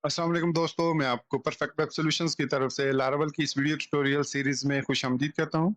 अस्सलाम वालेकुम दोस्तों, मैं आपको परफेक्ट वेब सॉल्यूशंस की तरफ से लारावल की इस वीडियो ट्यूटोरियल सीरीज़ में खुशामदीद कहता हूँ।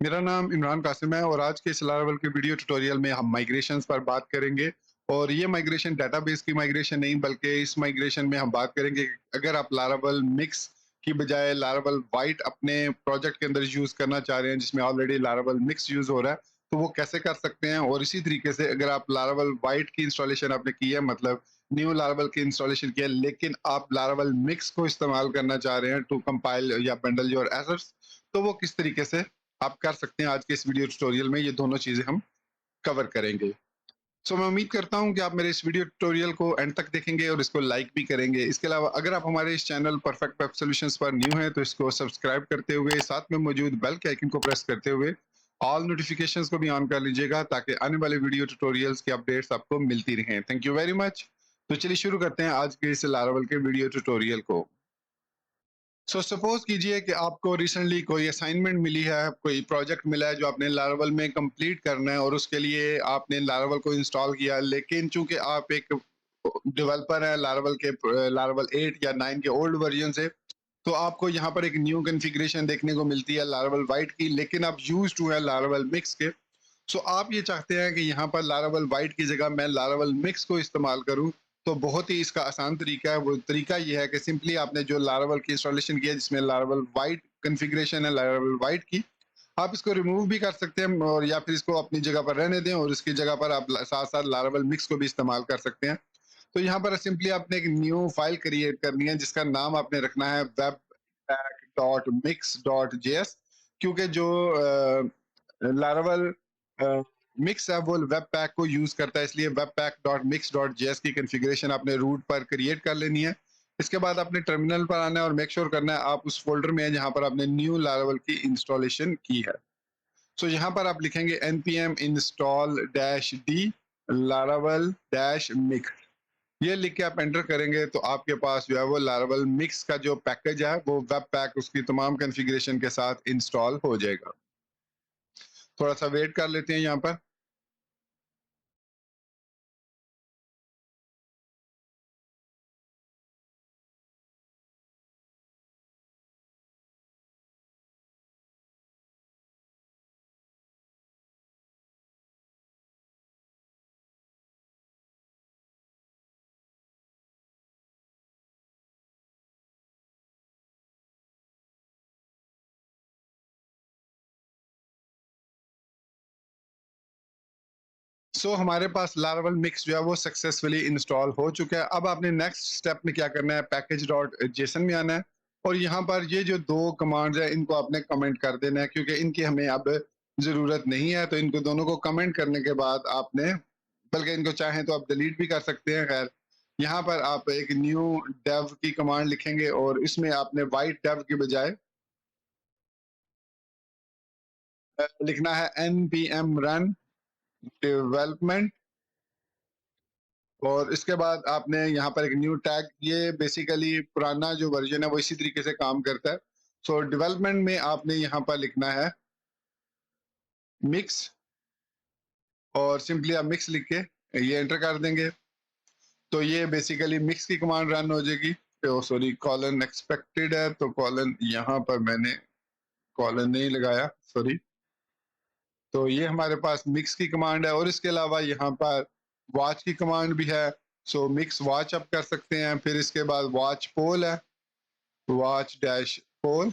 मेरा नाम इमरान कासिम है और आज के इस लारावल के वीडियो ट्यूटोरियल में हम माइग्रेशंस पर बात करेंगे। और ये माइग्रेशन डेटाबेस की माइग्रेशन नहीं बल्कि इस माइग्रेशन में हम बात करेंगे कि अगर आप लारावल मिक्स की बजाय लारावल वाइट अपने प्रोजेक्ट के अंदर यूज़ करना चाह रहे हैं जिसमें ऑलरेडी लारावल मिक्स यूज़ हो रहा है, तो वो कैसे कर सकते हैं। और इसी तरीके से अगर आप लारावल वाइट की इंस्टॉलेशन आपने की है, मतलब न्यू लारावल की इंस्टॉलेशन किया है, लेकिन आप लारावल मिक्स को इस्तेमाल करना चाह रहे हैं टू कंपाइल या बंडल योर एरर्स, तो वो किस तरीके से आप कर सकते हैं। आज के इस वीडियो ट्यूटोरियल में ये दोनों चीजें हम कवर करेंगे। मैं उम्मीद करता हूं कि आप मेरे इस वीडियो ट्यूटोरियल को एंड तक देखेंगे और इसको लाइक भी करेंगे। इसके अलावा अगर आप हमारे इस चैनल परफेक्ट वेब सॉल्यूशंस पर न्यू हैं तो इसको सब्सक्राइब करते हुए साथ में मौजूद बेल के आइकन को प्रेस करते हुए ऑल नोटिफिकेशंस को भी ऑन कर लीजिएगा ताकि आने वाले वीडियो ट्यूटोरियल्स की अपडेट्स आपको मिलती रहें। Thank you very much. तो चलिए शुरू करते हैं आज के इस लारावल के वीडियो ट्यूटोरियल को। सपोज कीजिए कि आपको रिसेंटली कोई असाइनमेंट मिली है, कोई प्रोजेक्ट मिला है जो आपने लारावल में कंप्लीट करना है और उसके लिए आपने लारावल को इंस्टॉल किया, लेकिन चूंकि आप एक डेवलपर है लारावल के, लारावल 8 या 9 के ओल्ड वर्जन से, तो आपको यहाँ पर एक न्यू कॉन्फ़िगरेशन देखने को मिलती है लारावल वाइट की, लेकिन आप यूज टू है लारावल मिक्स के। आप ये चाहते हैं कि यहाँ पर लारावल वाइट की जगह मैं लारावल मिक्स को इस्तेमाल करूँ। तो बहुत ही इसका आसान तरीका है। वो तरीका ये है कि सिंपली आपने जो लारावल की इंस्टॉलेशन किया है जिसमें लारावल वाइट कॉन्फ़िगरेशन है लारावल वाइट की, आप इसको रिमूव भी कर सकते हैं और या फिर इसको अपनी जगह पर रहने दें और इसकी जगह पर आप साथ-साथ लारावल मिक्स को भी इस्तेमाल कर सकते हैं। तो यहाँ पर सिंपली आपने एक न्यू फाइल क्रिएट करनी है जिसका नाम आपने रखना है webpack.mix.js, क्योंकि जो लारावल मिक्स है वो वेब पैक को यूज करता है, इसलिए webpack.mix.js की कॉन्फ़िगरेशन आपने रूट पर क्रिएट कर लेनी है। इसके बाद आपने टर्मिनल पर आना है और मेक श्योर करना है आप उस फोल्डर में है जहां पर आपने न्यू लारावल की इंस्टॉलेशन की है। यहाँ पर आप लिखेंगे npm install -d laravel -mix। ये लिख के आप एंटर करेंगे तो आपके पास जो है वो लारावल मिक्स का जो पैकेज है वो वेब पैक उसकी तमाम कॉन्फ़िगरेशन के साथ इंस्टॉल हो जाएगा। थोड़ा सा वेट कर लेते हैं यहाँ पर। हमारे पास लारावल मिक्स जो है वो सक्सेसफुली इंस्टॉल हो चुका है। अब आपने नेक्स्ट स्टेप में क्या करना है, पैकेज डॉट जेसन में आना है और यहाँ पर ये जो दो कमांड्स है इनको आपने कमेंट कर देना है, क्योंकि इनकी हमें अब जरूरत नहीं है। तो इनको दोनों को कमेंट करने के बाद आपने, बल्कि इनको चाहें तो आप डिलीट भी कर सकते हैं। खैर, यहाँ पर आप एक न्यू डेव की कमांड लिखेंगे और इसमें आपने वाइट डेव की बजाय लिखना है npm run development। और इसके बाद आपने यहाँ पर एक न्यू टैग, ये बेसिकली पुराना जो वर्जन है वो इसी तरीके से काम करता है। डेवलपमेंट में आपने यहाँ पर लिखना है मिक्स और सिंपली आप मिक्स लिख के ये एंटर कर देंगे तो ये बेसिकली मिक्स की कमांड रन हो जाएगी। तो सॉरी, कॉलन एक्सपेक्टेड है तो कॉलन यहाँ पर मैंने कॉलन नहीं लगाया, सॉरी। तो ये हमारे पास मिक्स की कमांड है और इसके अलावा यहाँ पर वॉच की कमांड भी है। मिक्स वॉच आप कर सकते हैं। फिर इसके बाद वॉच पोल है, वॉच डैश पोल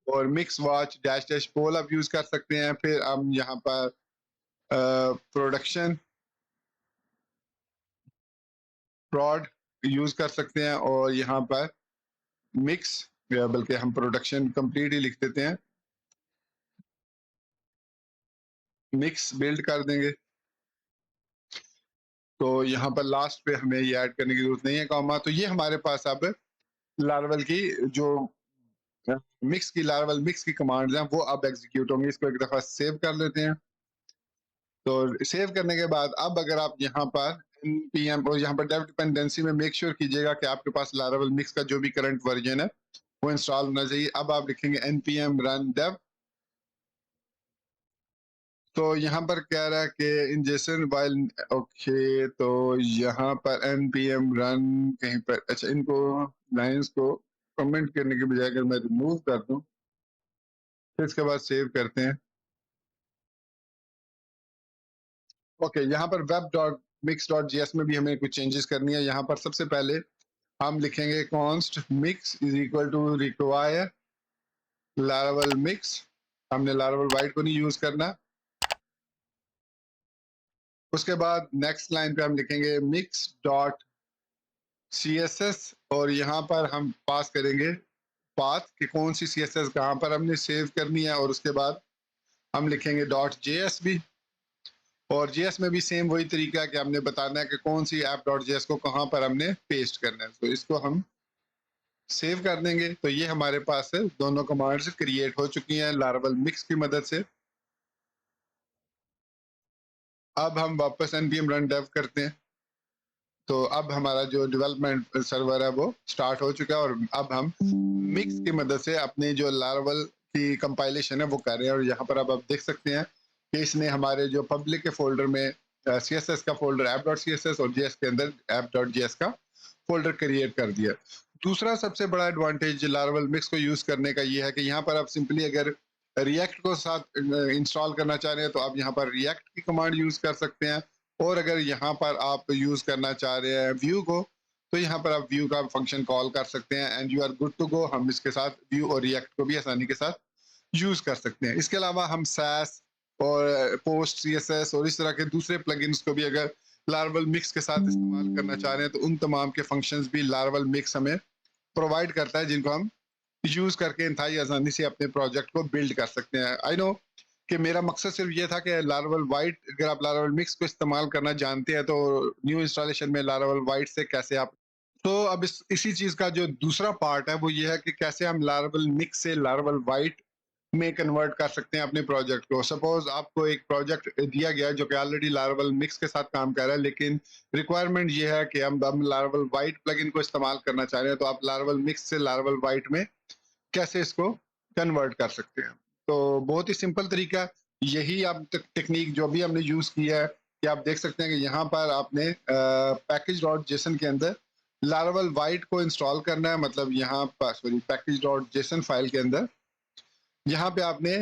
और मिक्स वॉच डैश डैश पोल आप यूज कर सकते हैं। फिर हम यहाँ पर प्रोडक्शन प्रॉड यूज कर सकते हैं और यहाँ पर मिक्स, बल्कि हम प्रोडक्शन कंप्लीट ही लिख देते हैं, मिक्स बिल्ड कर देंगे। तो यहाँ पर लास्ट पे हमें ये ऐड करने की जरूरत नहीं है कॉमा। तो ये हमारे पास अब लार्वल की जो मिक्स की लार्वल मिक्स की कमांड्स हैं वो अब एग्जीक्यूट होंगी। इसको एक दफा सेव कर लेते हैं। तो सेव करने के बाद अब अगर आप यहाँ पर npm और यहाँ पर डेव डिपेंडेंसी में मेक श्योर कीजिएगा कि आपके पास लारावल मिक्स का जो भी करंट वर्जन है वो इंस्टॉल होना चाहिए। अब आप लिखेंगे npm run dev तो यहाँ पर कह रहा है कि इन जेसन वाइल ओके, तो यहाँ पर npm रन कहीं पर, अच्छा इनको लाइंस को कमेंट करने के बजाय अगर मैं रिमूव कर दूं, फिर इसके बाद सेव करते हैं। ओके, यहाँ पर web dot mix dot GS में भी हमें कुछ चेंजेस करनी है। यहाँ पर सबसे पहले हम लिखेंगे const mix is equal to require Laravel mix. हमने लारावल वाइट को नहीं यूज करना। उसके बाद नेक्स्ट लाइन पे हम लिखेंगे मिक्स डॉट CSS, और यहाँ पर हम पास करेंगे पाथ कि कौन सी CSS कहाँ पर हमने सेव करनी है, और उसके बाद हम लिखेंगे डॉट JS भी। और JS में भी सेम वही तरीका है कि हमने बताना है कि कौन सी ऐप डॉट JS को कहाँ पर हमने पेस्ट करना है। तो इसको हम सेव कर देंगे। तो ये हमारे पास है दोनों कमांड्स क्रिएट हो चुकी हैं लारावल मिक्स की मदद से। अब हम वापस npm रन डेव करते हैं। तो अब हमारा जो डेवलपमेंट सर्वर है वो स्टार्ट हो चुका है, और अब हम मिक्स की मदद से अपनी जो लारावल की कंपाइलेशन है वो कर रहे हैं। और यहाँ पर अब आप देख सकते हैं कि इसने हमारे जो पब्लिक के फोल्डर में CSS का फोल्डर app.css और JS के अंदर app.js का फोल्डर क्रिएट कर दिया। दूसरा सबसे बड़ा एडवांटेज लारावल मिक्स को यूज करने का ये है कि यहाँ पर आप सिंपली अगर रिएक्ट को साथ इंस्टॉल करना चाह रहे हैं तो आप यहाँ पर रिएक्ट की कमांड यूज कर सकते हैं। और अगर यहाँ पर आप यूज करना चाह रहे हैं व्यू को, तो यहाँ पर आप व्यू का फंक्शन कॉल कर सकते हैं and you are good to go. हम इसके साथ व्यू और रिएक्ट को भी आसानी के साथ यूज कर सकते हैं। इसके अलावा हम सैस और पोस्ट CSS और इस तरह के दूसरे प्लगइन्स को भी अगर लारावल मिक्स के साथ इस्तेमाल करना चाह रहे हैं तो उन तमाम के फंक्शंस भी लारावल मिक्स हमें प्रोवाइड करता है, जिनको हम यूज करके इंतहाई आसानी से अपने प्रोजेक्ट को बिल्ड कर सकते हैं। आई नो कि मेरा मकसद सिर्फ ये था कि लारावल वाइट, अगर आप लारावल मिक्स को इस्तेमाल करना जानते हैं तो न्यू इंस्टॉलेशन में लारावल वाइट से कैसे आप, तो अब इसी चीज का जो दूसरा पार्ट है वो ये है कि कैसे हम लारावल मिक्स से लारावल वाइट में कन्वर्ट कर सकते हैं अपने प्रोजेक्ट को। सपोज आपको एक प्रोजेक्ट दिया गया है जो कि ऑलरेडी लारावल मिक्स के साथ काम कर रहा है, लेकिन रिक्वायरमेंट ये है कि हम लारावल वाइट प्लगइन को इस्तेमाल करना चाह रहे हैं, तो आप लारावल मिक्स से लारावल वाइट में कैसे इसको कन्वर्ट कर सकते हैं। तो बहुत ही सिंपल तरीका, यही आप टेक्निक जो भी हमने यूज किया है कि आप देख सकते हैं कि यहाँ पर आपने पैकेज डॉट जेसन के अंदर लारावल वाइट को इंस्टॉल करना है। मतलब यहाँ पर sorry package dot JSON file के अंदर यहाँ पे आपने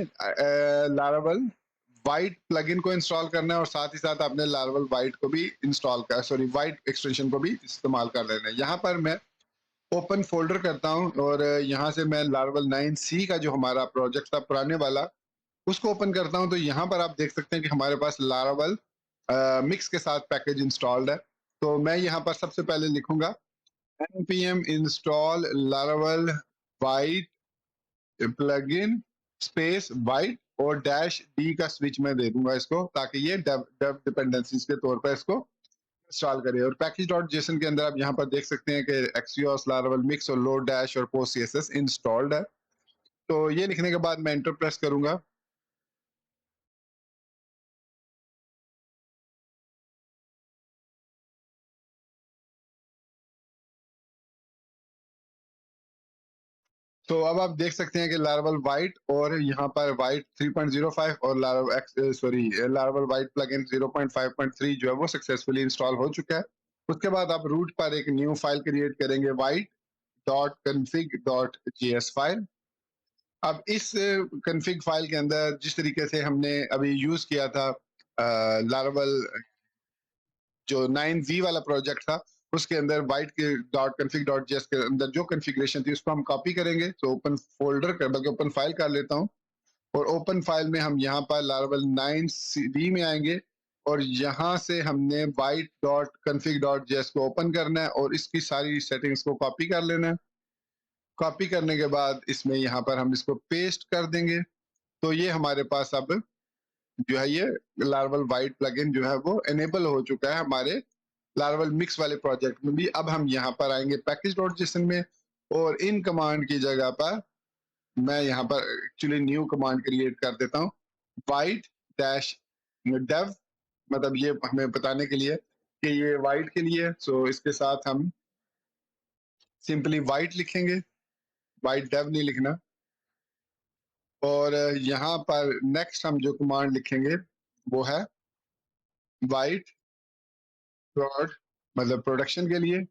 लारावल वाइट प्लगइन को इंस्टॉल करना है, और साथ ही साथ आपने लारावल वाइट को भी इंस्टॉल कर सॉरी वाइट एक्सटेंशन को भी इस्तेमाल कर लेना है। यहाँ पर मैं ओपन फोल्डर करता हूँ, और यहाँ से मैं लारावल 9C का जो हमारा प्रोजेक्ट था पुराने वाला उसको ओपन करता हूँ। तो यहाँ पर आप देख सकते हैं कि हमारे पास लारावल मिक्स के साथ पैकेज इंस्टॉल्ड है। तो मैं यहाँ पर सबसे पहले लिखूंगा npm install laravel white plugin space white और डैश डी का स्विच मैं दे दूंगा इसको, ताकि ये डेव डिपेंडेंसीज के तौर पर इसको इंस्टॉल करें। और पैकेज डॉट जेसन के अंदर आप यहाँ पर देख सकते हैं कि एक्सियोस लारावल मिक्स और लोड डैश और पोस्ट सीएसएस इंस्टॉल्ड है। तो ये लिखने के बाद मैं एंटर प्रेस करूंगा। तो अब आप देख सकते हैं कि लारावल वाइट और यहाँ पर वाइट 3.05 और Laravel sorry Laravel white plugin 0.5.3 जो है वो सक्सेसफुली इंस्टॉल हो चुका है। उसके बाद आप रूट पर एक न्यू फाइल क्रिएट करेंगे white dot config dot JS file. अब इस कन्फिग फाइल के अंदर जिस तरीके से हमने अभी यूज किया था लारावल जो 9V वाला प्रोजेक्ट था, उसके अंदर वाइट के डॉट कन्फिग डॉट जेएस के अंदर जो कन्फिग्रेशन थी उसको हम कॉपी करेंगे। तो ओपन फोल्डर कर बल्कि ओपन फाइल कर लेता हूँ, और ओपन फाइल में हम यहाँ पर लारावल 9V में आएंगे, और यहाँ से हमने white dot config dot JS को ओपन करना है और इसकी सारी सेटिंग्स को कॉपी कर लेना है। कॉपी करने के बाद इसमें यहाँ पर हम इसको पेस्ट कर देंगे। तो ये हमारे पास अब जो है ये लारावल वाइट प्लगइन जो है वो एनेबल हो चुका है हमारे लारावल मिक्स वाले प्रोजेक्ट में भी। अब हम यहाँ पर आएंगे पैकेज डॉट जेसन में, और इन कमांड की जगह पर मैं यहाँ पर एक्चुअली न्यू कमांड क्रिएट कर देता हूँ वाइट डैश डेव। मतलब ये हमें बताने के लिए कि ये वाइट के लिए, सो इसके साथ हम सिंपली वाइट लिखेंगे, वाइट डेव नहीं लिखना। और यहाँ पर नेक्स्ट हम जो कमांड लिखेंगे वो है वाइट प्रोड मतलब प्रोडक्शन के लिए।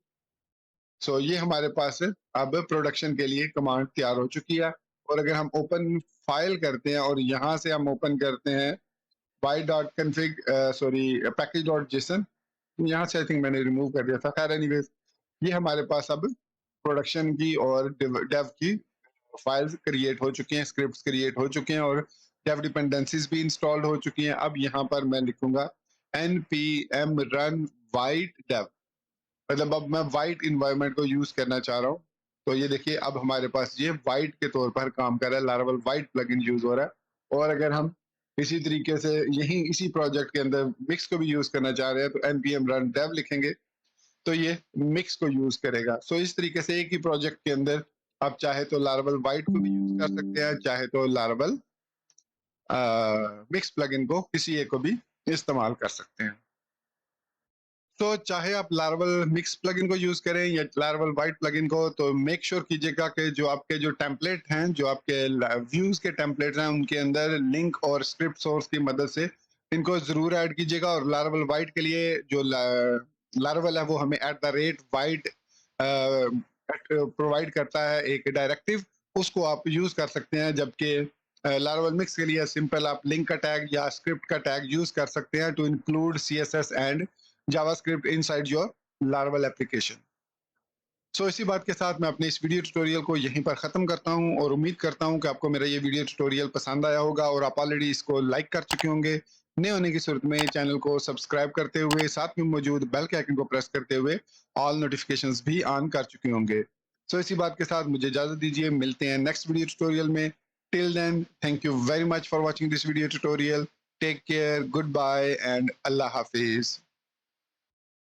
सो ये हमारे पास अब प्रोडक्शन के लिए कमांड तैयार हो चुकी है। और अगर हम ओपन फाइल करते हैं और यहाँ से हम ओपन करते हैं y.config sorry package dot JSON, यहाँ से आई थिंक मैंने रिमूव कर दिया था। खैर एनीवेज, ये हमारे पास अब प्रोडक्शन की और डेव की फाइल्स क्रिएट हो चुकी हैं, स्क्रिप्ट्स क्रिएट हो चुके हैं और डेव डिपेंडेंसीज भी इंस्टॉल्ड हो चुकी हैं। अब यहाँ पर मैं लिखूंगा npm run white dev, मतलब अब मैं वाइट इन्वायरमेंट को यूज करना चाह रहा हूँ। तो ये देखिए अब हमारे पास ये वाइट के तौर पर काम कर रहा है, लारावल वाइट प्लगइन यूज हो रहा है। और अगर हम इसी तरीके से यही इसी प्रोजेक्ट के अंदर मिक्स को भी यूज करना चाह रहे हैं तो npm run dev लिखेंगे तो ये मिक्स को यूज करेगा। सो इस तरीके से एक ही प्रोजेक्ट के अंदर आप चाहे तो लारावल वाइट को भी यूज कर सकते हैं, चाहे तो लारावल मिक्स प्लगइन को किसी एक को भी इस्तेमाल कर सकते हैं। तो चाहे आप लारावल मिक्स प्लगइन को यूज करें या लारावल वाइट प्लगइन को, तो मेक श्योर कीजिएगा कि जो आपके जो टेम्पलेट हैं, जो आपके व्यूज के टेम्पलेट हैं, उनके अंदर लिंक और स्क्रिप्ट सोर्स की मदद से इनको जरूर ऐड कीजिएगा। और लारावल वाइट के लिए जो लारावल है वो हमें @white प्रोवाइड करता है एक डायरेक्टिव, उसको आप यूज कर सकते हैं। जबकि लारावल मिक्स के लिए सिंपल आप लिंक का टैग या स्क्रिप्ट का टैग यूज कर सकते हैं to include CSS and JavaScript inside your Laravel application. So इसी बात के साथ मैं अपने इस वीडियो ट्यूटोरियल को यहीं पर ख़त्म करता हूं और उम्मीद करता हूं कि आपको मेरा ये वीडियो ट्यूटोरियल पसंद आया होगा और आप ऑलरेडी इसको लाइक कर चुके होंगे। नए होने की सूरत में चैनल को सब्सक्राइब करते हुए साथ में मौजूद बेल के आइकन को प्रेस करते हुए ऑल नोटिफिकेशंस भी ऑन कर चुके होंगे। सो इसी बात के साथ मुझे इजाज़त दीजिए, मिलते हैं नेक्स्ट वीडियो ट्यूटोरियल में। Till then, thank you very much for watching this video tutorial. Take care, good bye and अल्लाह हाफिज़।